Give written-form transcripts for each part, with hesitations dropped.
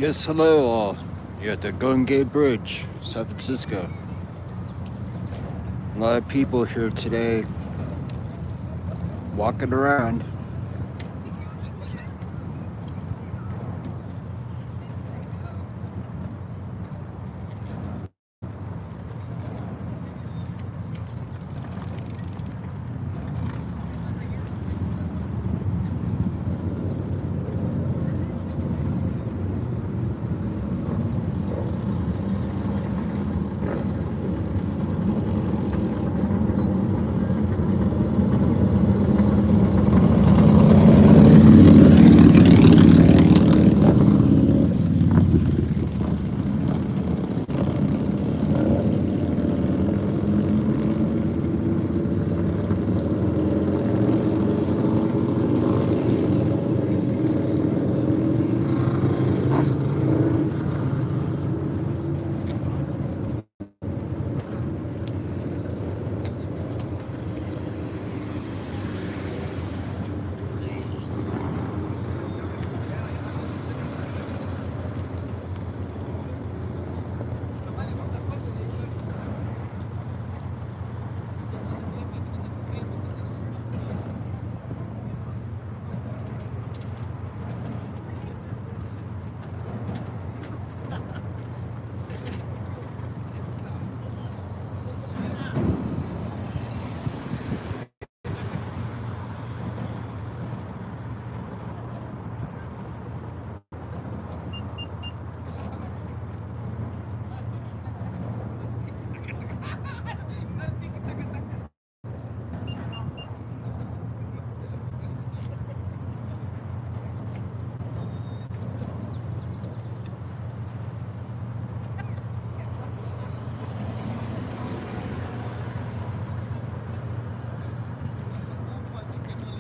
Yes, hello all. You're at the Golden Gate Bridge, San Francisco. A lot of people here today walking around.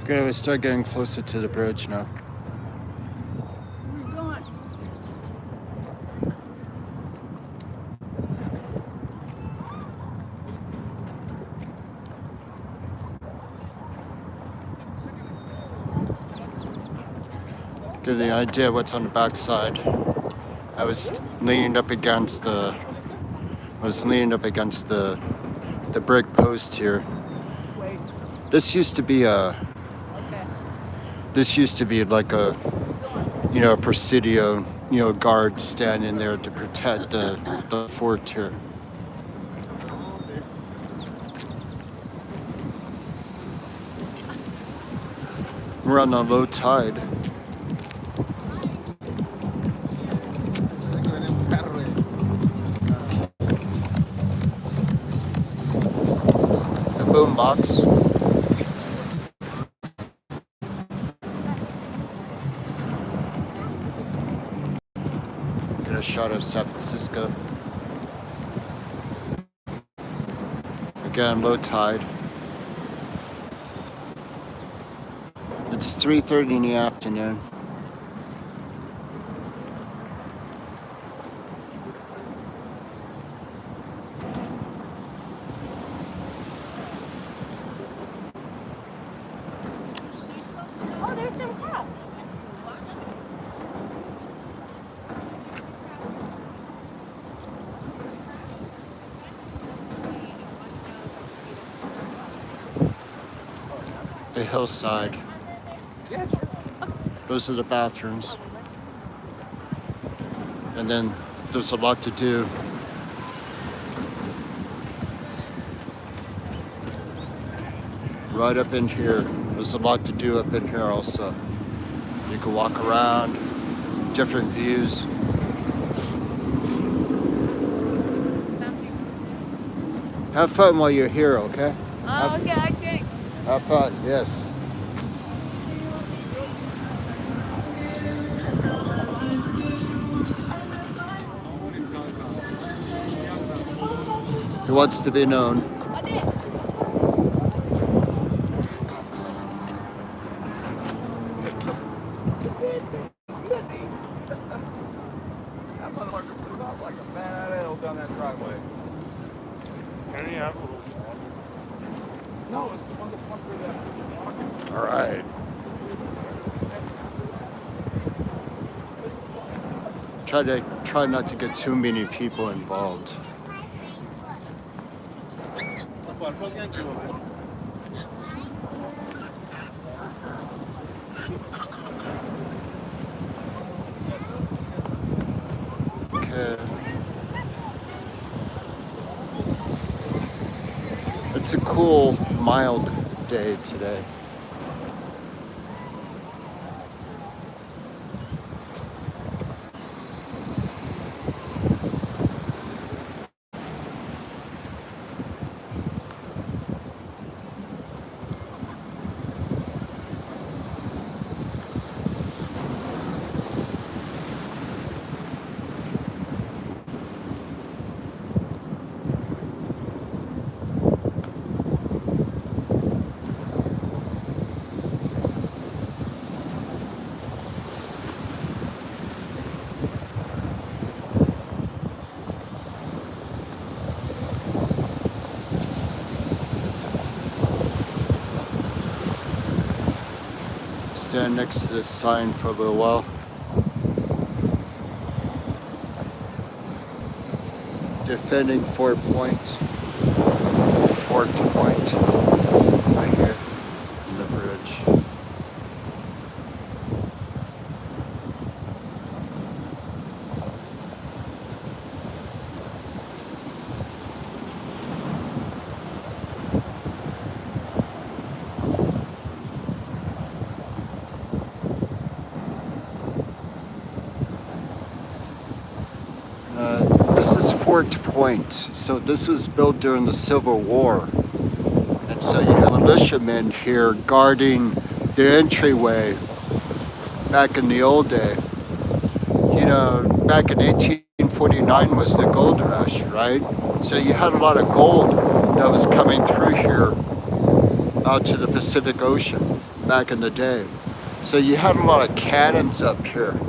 Gonna start getting closer to the bridge now. Give you an idea what's on the back side. I was leaning up against the brick post here. This used to be like a Presidio, guard standing there to protect the fort here. We're on a low tide. The boombox. Get a shot of San Francisco. Again, low tide. It's 3:30 in the afternoon. Oh, there's some cops. The hillside. Those are the bathrooms. And then there's a lot to do. Right up in here. There's a lot to do up in here also. You can walk around, different views. Have fun while you're here, okay? Oh, okay, I think. Have fun, yes. He wants to be known. All right. Try not to get too many people involved. Okay. It's a cool, mild day today. Stand next to this sign for a little while. Defending Fort Point. Fort Point. Right here in the bridge. This is Fort Point. So this was built during the Civil War. And so you have militiamen here guarding the entryway back in the old day. You know, back in 1849 was the gold rush, right? So you had a lot of gold that was coming through here out to the Pacific Ocean back in the day. So you had a lot of cannons up here.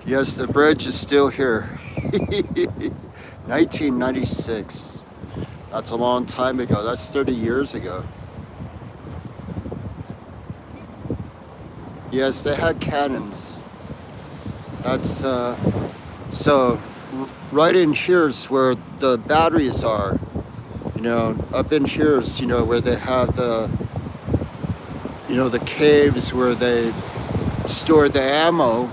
Yes, the bridge is still here. 1996. That's a long time ago. That's 30 years ago. Yes, they had cannons. That's so right in here's where the batteries are. You know, up in here's, you know, where they have the, you know, the caves where they store the ammo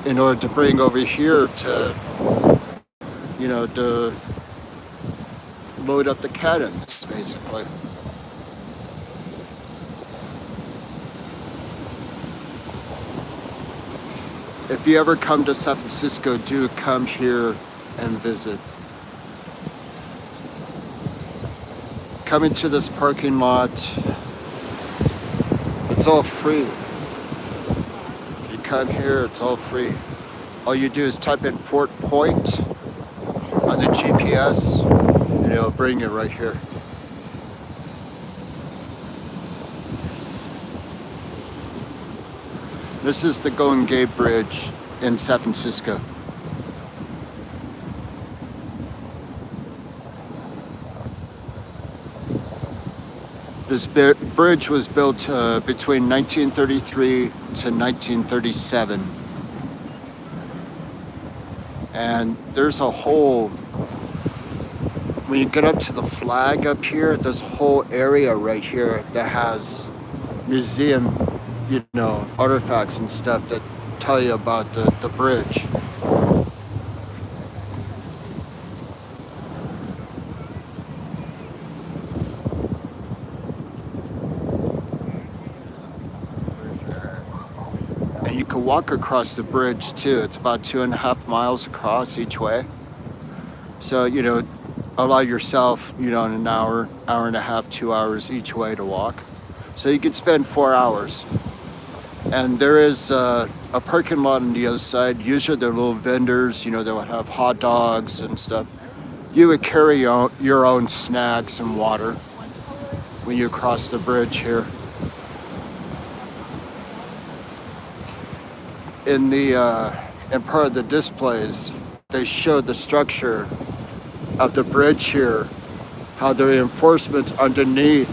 in order to bring over here to, you know, to load up the cannons, basically. If you ever come to San Francisco, do come here and visit. Come into this parking lot. It's all free. Come here, it's all free. All you do is type in Fort Point on the GPS and it'll bring you right here. This is the Golden Gate Bridge in San Francisco. This bridge was built between 1933 to 1937. And there's a whole, when you get up to the flag up here, there's a whole area right here that has museum, you know, artifacts and stuff that tell you about the bridge. You can walk across the bridge too. It's about 2.5 miles across each way. So, you know, allow yourself, you know, in an hour, hour and a half, 2 hours each way to walk. So you could spend 4 hours. And there is a parking lot on the other side. Usually they're little vendors, you know, they would have hot dogs and stuff. You would carry your own snacks and water when you cross the bridge here. In the in part of the displays, they showed the structure of the bridge here, how the reinforcements underneath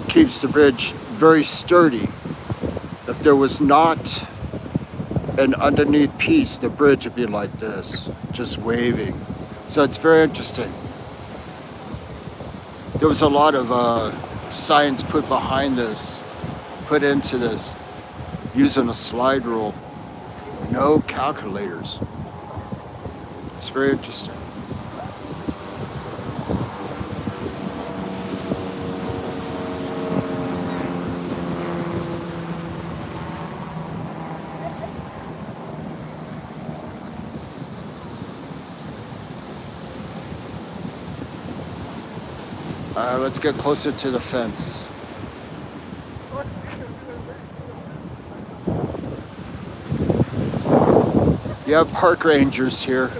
keeps the bridge very sturdy. If there was not an underneath piece, the bridge would be like this, just waving. So it's very interesting. There was a lot of science put behind this, put into this, using a slide rule. No calculators. It's very interesting. Let's get closer to the fence. You have park rangers here.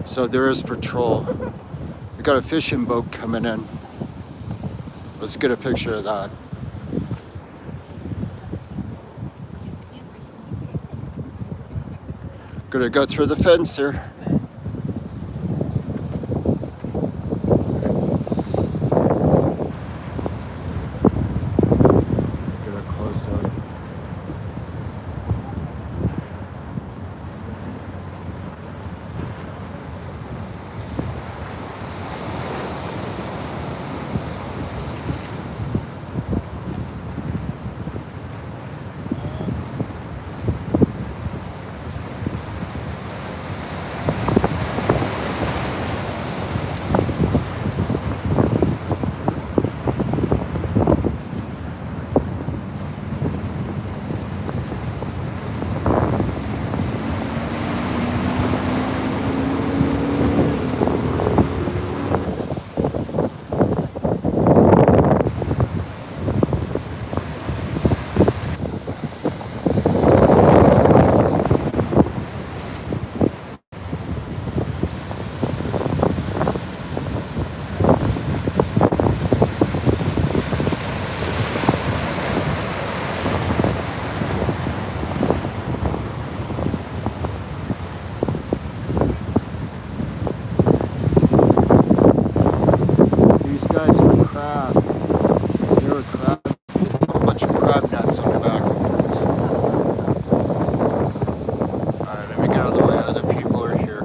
So there is patrol. We got a fishing boat coming in. Let's get a picture of that. Gonna go through the fence here. Get a close up. These guys were crab. They were crab. A whole bunch of crab nets on the back. Alright, let me get out of the way. Other people are here.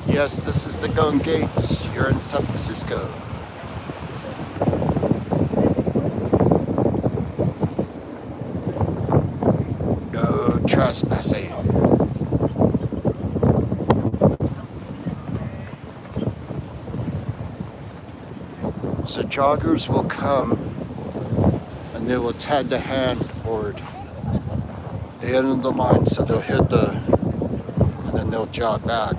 Yes, this is the Golden Gate here in San Francisco. No trespassing. So joggers will come and they will tag the handboard at the end of the line, so they'll hit and then they'll jog back.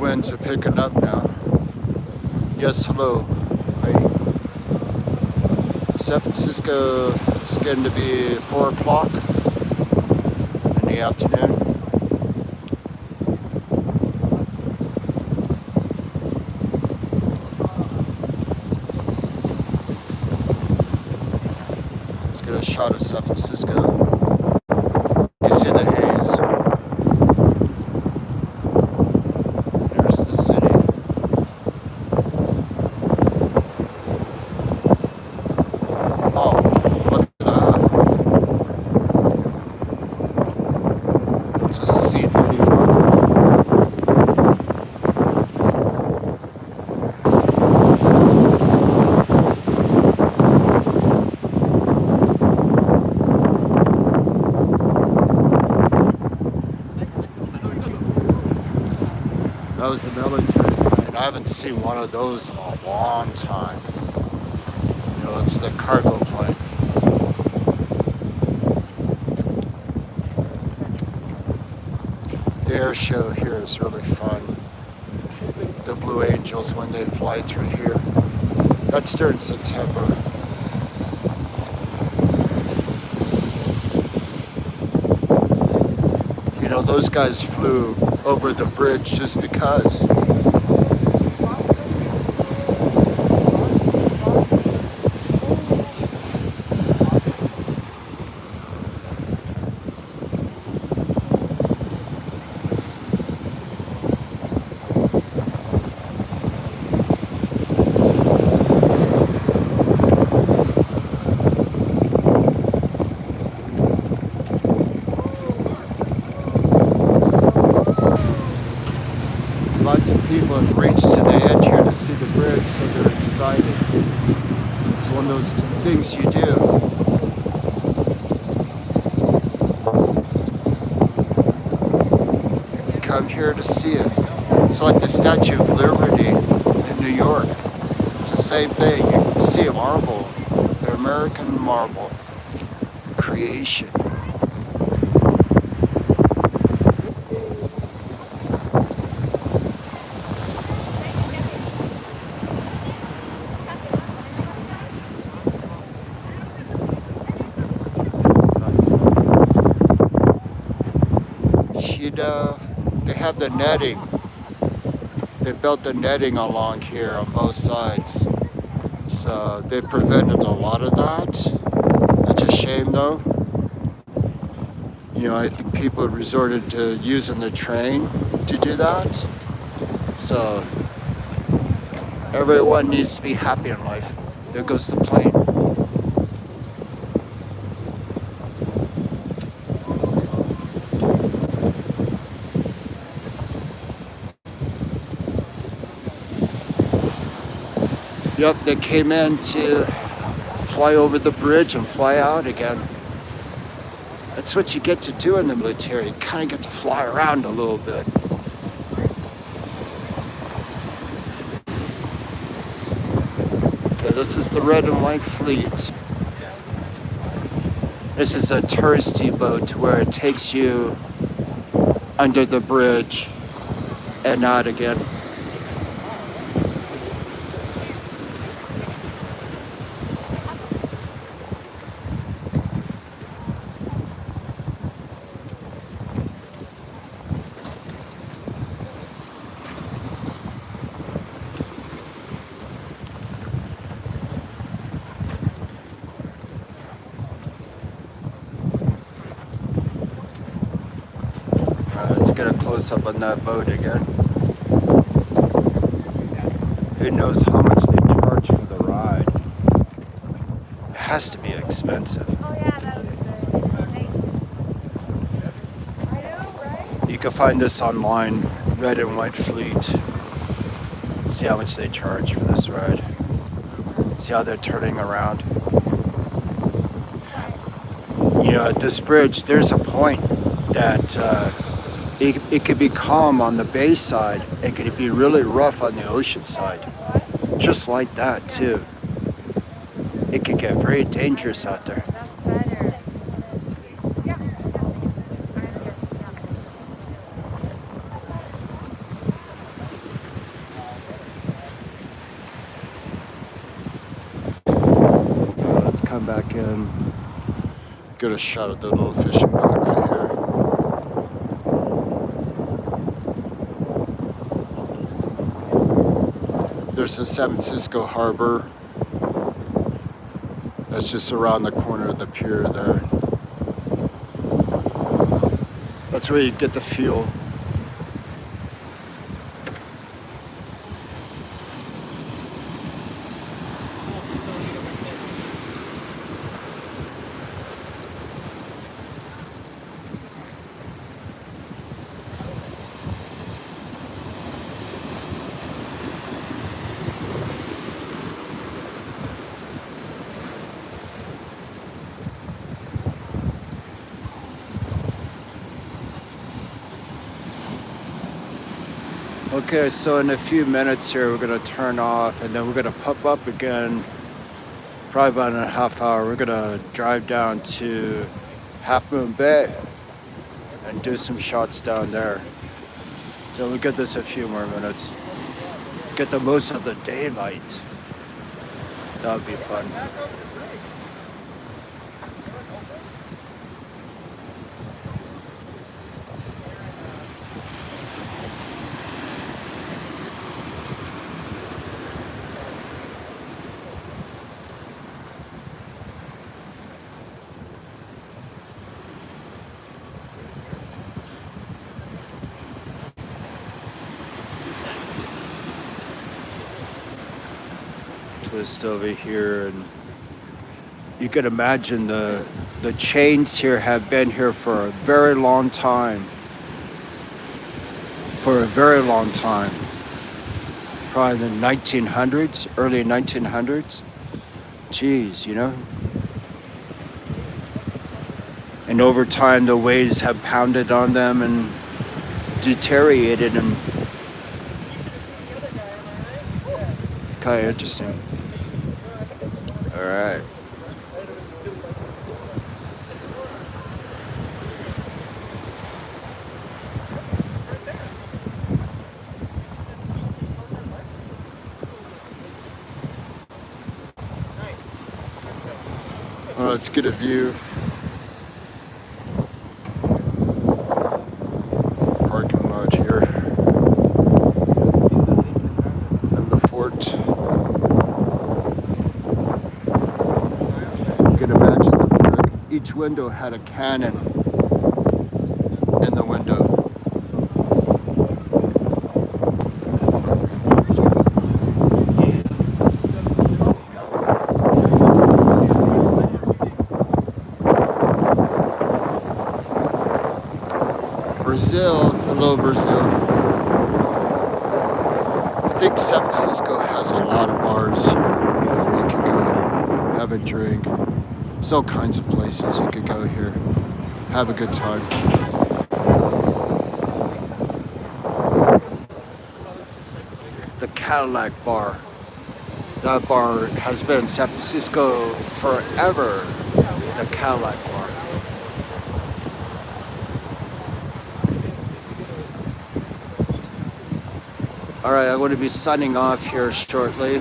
Winds are picking up now. Yes, hello. Hi. San Francisco is getting to be 4 o'clock in the afternoon. a shot of San Francisco. You see the haze. There's the city. Oh, look at that. It's a C-30 harbor. That was the military plane. I haven't seen one of those in a long time. You know, it's the cargo plane. The air show here is really fun. The Blue Angels when they fly through here. That's during September. You know, those guys flew over the bridge just because. Lots of people have reached to the end here to see the bridge, so they're excited. It's one of those things you do. Come here to see it. It's like the Statue of Liberty in New York. It's the same thing. You can see a marble, the American marble creation. They have the netting. They built the netting along here on both sides. So they prevented a lot of that. It's a shame though. You know, I think people resorted to using the train to do that. So everyone needs to be happy in life. There goes the plane. Yep, they came in to fly over the bridge and fly out again. That's what you get to do in the military. You kind of get to fly around a little bit. Okay, this is the red and white fleet. This is a touristy boat where it takes you under the bridge and out again. Let's get a close up on that boat again. Who knows how much they charge for the ride? It has to be expensive. Oh yeah, that would be good. I know, right? You can find this online, Red and White Fleet. See how much they charge for this ride. See how they're turning around. You know, at this bridge, there's a point that it could be calm on the bay side. It could be really rough on the ocean side. Just like that, too. It could get very dangerous out there. That's better. Let's come back in. Get a shot at the little fishing boat right here. There's the San Francisco harbor. That's just around the corner of the pier there. That's where you get the fuel. Okay, so in a few minutes here, we're gonna turn off and then we're gonna pop up again, probably about in a half hour. We're gonna drive down to Half Moon Bay and do some shots down there. So we'll get this a few more minutes. Get the most of the daylight. That would be fun. Twist over here, and you can imagine the chains here have been here for a very long time. For a very long time. Probably the 1900s, early 1900s. Geez, you know. And over time, the waves have pounded on them and deteriorated them. Kind of interesting. All right. Well, let's get a view. Parking lot here. And the fort. You can imagine each window had a cannon in the window. Brazil, hello Brazil. I think San Francisco has a lot of bars here. You know, you could go have a drink. There's all kinds of places you could go here, have a good time. The Cadillac Bar. That bar has been in San Francisco forever. The Cadillac Bar. All right, I'm going to be signing off here shortly.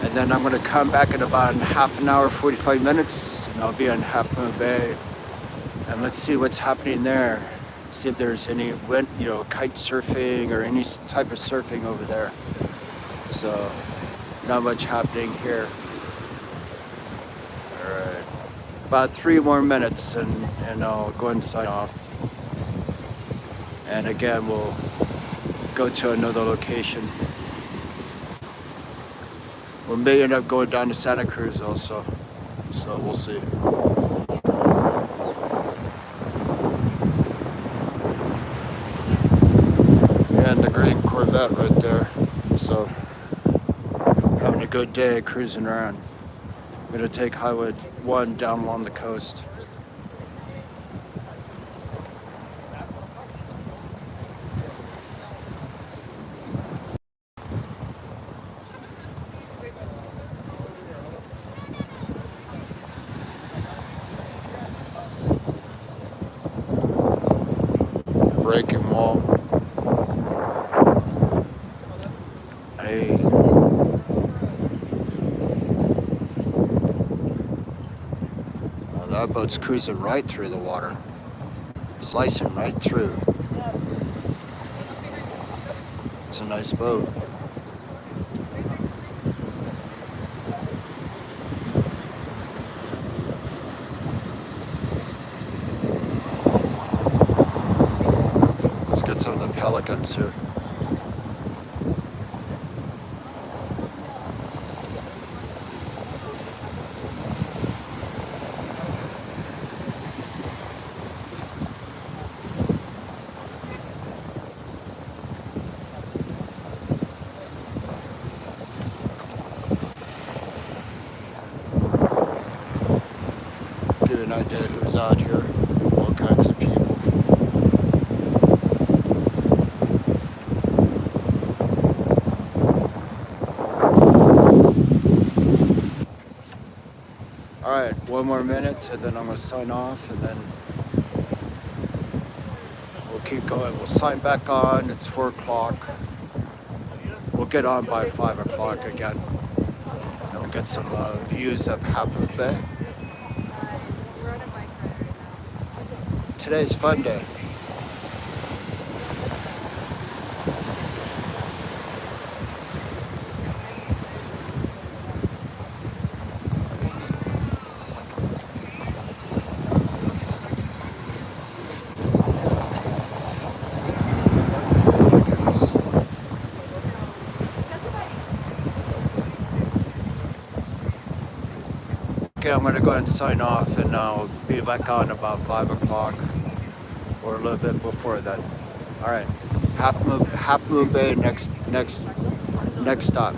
And then I'm going to come back in about half an hour, 45 minutes, and I'll be on Half Moon Bay. And let's see what's happening there. See if there's any wind, you know, kite surfing or any type of surfing over there. So, not much happening here. All right, about 3 more minutes, and I'll go and sign off. And again, we'll go to another location. We may end up going down to Santa Cruz also, so we'll see. And the Grand Corvette right there. So, having a good day cruising around. I'm gonna take Highway 1 down along the coast. Breaking wall. Hey. Oh, that boat's cruising right through the water. Slicing right through. It's a nice boat. at some of the pelicans here. Get an idea who's out here. All kinds of people. Alright, one more minute and then I'm going to sign off and then we'll keep going. We'll sign back on. It's 4 o'clock. We'll get on by 5 o'clock again. And we'll get some views of Half Moon Bay. We're on a bike ride right now. Today's fun day. Okay, I'm going to go ahead and sign off and I'll be back on about 5 o'clock or a little bit before that. All right, Half Moon Bay next stop.